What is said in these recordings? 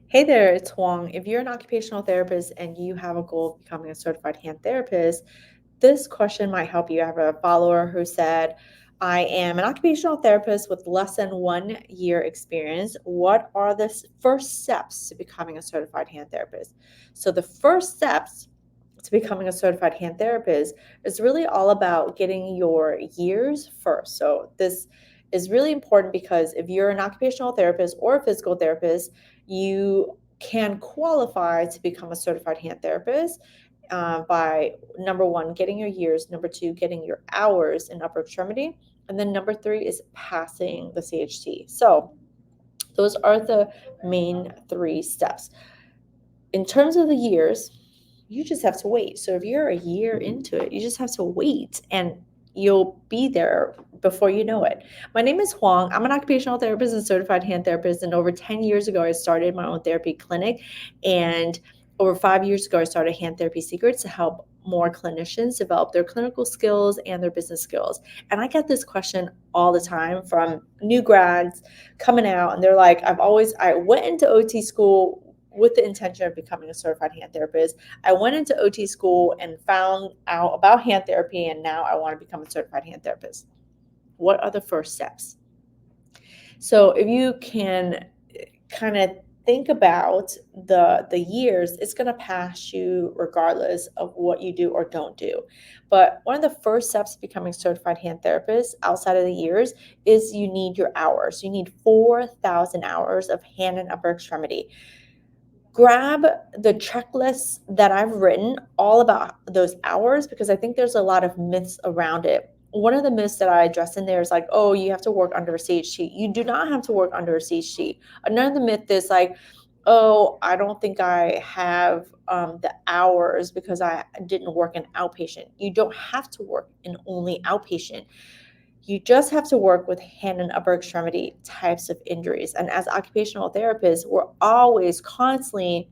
Hey there, it's Huang. If you're an occupational therapist and you have a goal of becoming a certified hand therapist, this question might help you. I have a follower who said, I am an occupational therapist with less than 1 year experience. What are the first steps to becoming a certified hand therapist? So, the first steps to becoming a certified hand therapist is really all about getting your years first. So, this is really important because if you're an occupational therapist or a physical therapist, you can qualify to become a certified hand therapist by number one, getting your years, number two, getting your hours in upper extremity, and then number three is passing the CHT. So those are the main three steps. In terms of the years, you just have to wait. So if you're a year into it, you just have to wait and you'll be there before you know it. My name is Huang. I'm an occupational therapist and certified hand therapist. And over 10 years ago, I started my own therapy clinic. And over 5 years ago, I started Hand Therapy Secrets to help more clinicians develop their clinical skills and their business skills. And I get this question all the time from new grads coming out, and they're like, I went into OT school with the intention of becoming a certified hand therapist. I went into OT school and found out about hand therapy, and now I want to become a certified hand therapist. What are the first steps? So if you can kind of think about the years, it's going to pass you regardless of what you do or don't do. But one of the first steps to becoming certified hand therapist outside of the years is you need your hours. You need 4,000 hours of hand and upper extremity. Grab the checklist that I've written all about those hours because I think there's a lot of myths around it. One of the myths that I address in there is like, oh, you have to work under a CHT. You do not have to work under a CHT. Another myth is like, oh, I don't think I have the hours because I didn't work in outpatient. You don't have to work in only outpatient. You just have to work with hand and upper extremity types of injuries. And as occupational therapists, we're always constantly,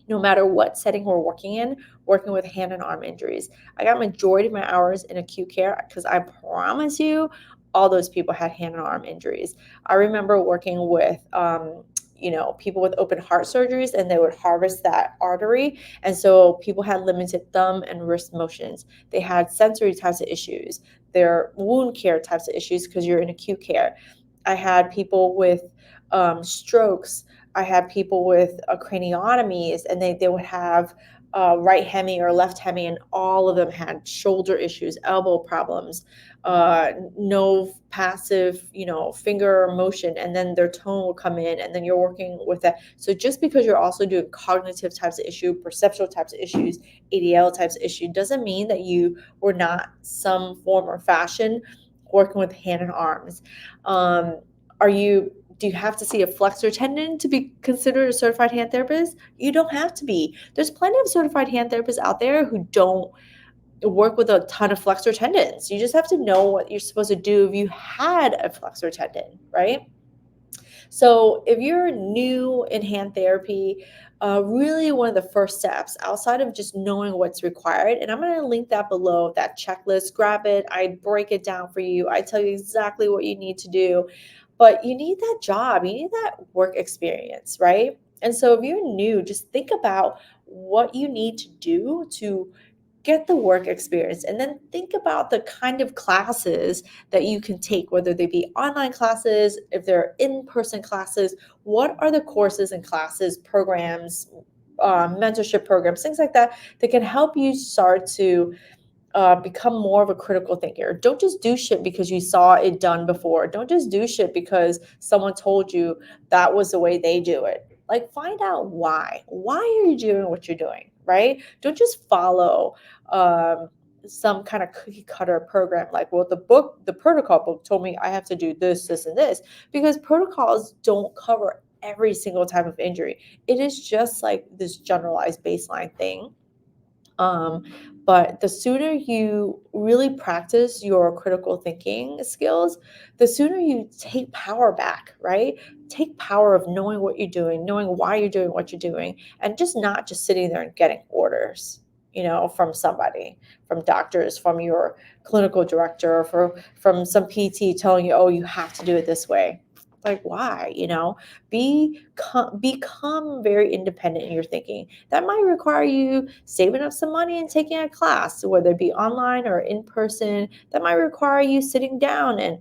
no matter what setting we're working in, working with hand and arm injuries. I got majority of my hours in acute care because I promise you, all those people had hand and arm injuries. I remember working with people with open heart surgeries, and they would harvest that artery. And so people had limited thumb and wrist motions. They had sensory types of issues, their wound care types of issues because you're in acute care. I had people with strokes. I had people with craniotomies, and they would have right hemi or left hemi, and all of them had shoulder issues, elbow problems, no passive, finger motion, and then their tone will come in, and then you're working with that. So just because you're also doing cognitive types of issue, perceptual types of issues, ADL types of issue, doesn't mean that you were not some form or fashion working with hand and arms. Are you do you have to see a flexor tendon to be considered a certified hand therapist? You don't have to be. There's plenty of certified hand therapists out there who don't work with a ton of flexor tendons. You just have to know what you're supposed to do if you had a flexor tendon, right? So if you're new in hand therapy, really one of the first steps outside of just knowing what's required, and I'm going to link that below, that checklist, grab it, I break it down for you, I tell you exactly what you need to do, but you need that job, you need that work experience, right? And so if you're new, just think about what you need to do to get the work experience, and then think about the kind of classes that you can take, whether they be online classes, if they're in-person classes. What are the courses and classes, programs, mentorship programs, things like that that can help you start to become more of a critical thinker. Don't just do shit because you saw it done before. Don't just do shit because someone told you that was the way they do it. Like, find out why. Why are you doing what you're doing, right? Don't just follow some kind of cookie cutter program. Like, well, the protocol book told me I have to do this, this, and this, because protocols don't cover every single type of injury. It is just like this generalized baseline thing. Um, but the sooner you really practice your critical thinking skills, the sooner you take power back, right? Take power of knowing what you're doing, knowing why you're doing what you're doing, and just not just sitting there and getting orders, from somebody, from doctors, from your clinical director, from some PT telling you, oh, you have to do it this way. Like, why? Become very independent in your thinking. That might require you saving up some money and taking a class, whether it be online or in person. That might require you sitting down and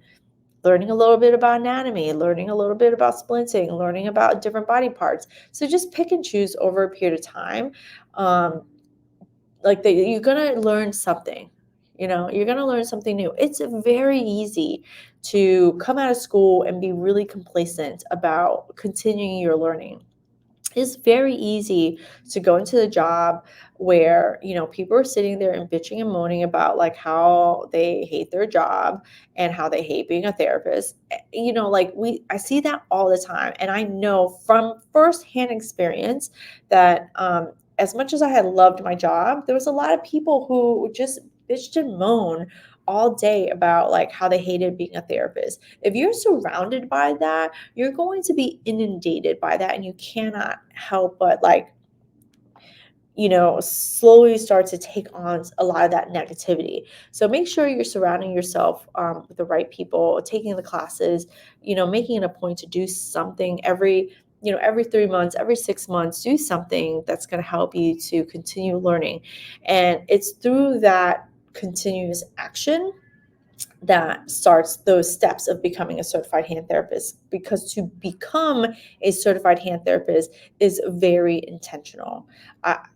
learning a little bit about anatomy, learning a little bit about splinting, learning about different body parts. So just pick and choose over a period of time. Um, you're gonna learn something. You're gonna learn something new. It's very easy to come out of school and be really complacent about continuing your learning. It's very easy to go into the job where people are sitting there and bitching and moaning about like how they hate their job and how they hate being a therapist. I see that all the time, and I know from firsthand experience that as much as I had loved my job, there was a lot of people who just bitched and moan all day about like how they hated being a therapist. If you're surrounded by that, you're going to be inundated by that, and you cannot help but slowly start to take on a lot of that negativity. So make sure you're surrounding yourself with the right people, taking the classes, making it a point to do something every 3 months, every 6 months. Do something that's going to help you to continue learning. And it's through that continuous action that starts those steps of becoming a certified hand therapist, because to become a certified hand therapist is very intentional.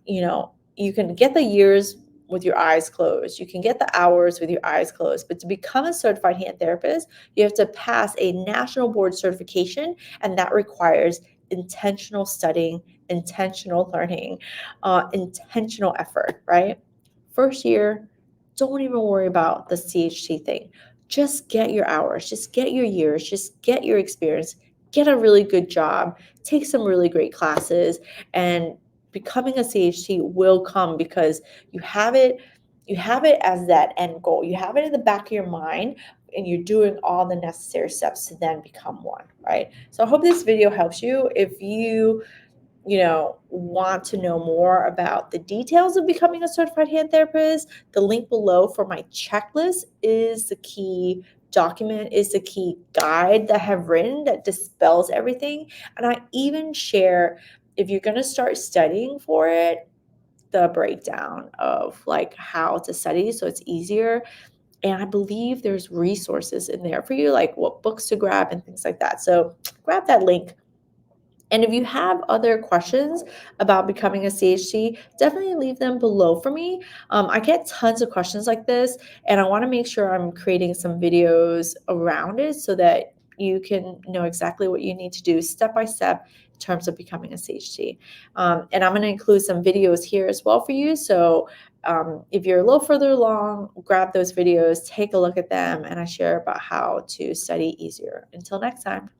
You can get the years with your eyes closed, you can get the hours with your eyes closed, but to become a certified hand therapist, you have to pass a national board certification, and that requires intentional studying, intentional learning, intentional effort, right? First year, don't even worry about the CHT thing. Just get your hours, just get your years, just get your experience, get a really good job, take some really great classes, and becoming a CHT will come because you have it as that end goal. You have it in the back of your mind, and you're doing all the necessary steps to then become one, right? So I hope this video helps you. If you want to know more about the details of becoming a certified hand therapist, the link below for my checklist is the key document, is the key guide that I have written that dispels everything. And I even share, if you're going to start studying for it, the breakdown of like how to study so it's easier. And I believe there's resources in there for you, like what books to grab and things like that. So grab that link. And if you have other questions about becoming a CHT, definitely leave them below for me. I get tons of questions like this, and I want to make sure I'm creating some videos around it so that you can know exactly what you need to do step by step in terms of becoming a CHT. And I'm going to include some videos here as well for you. So if you're a little further along, grab those videos, take a look at them, and I share about how to study easier. Until next time.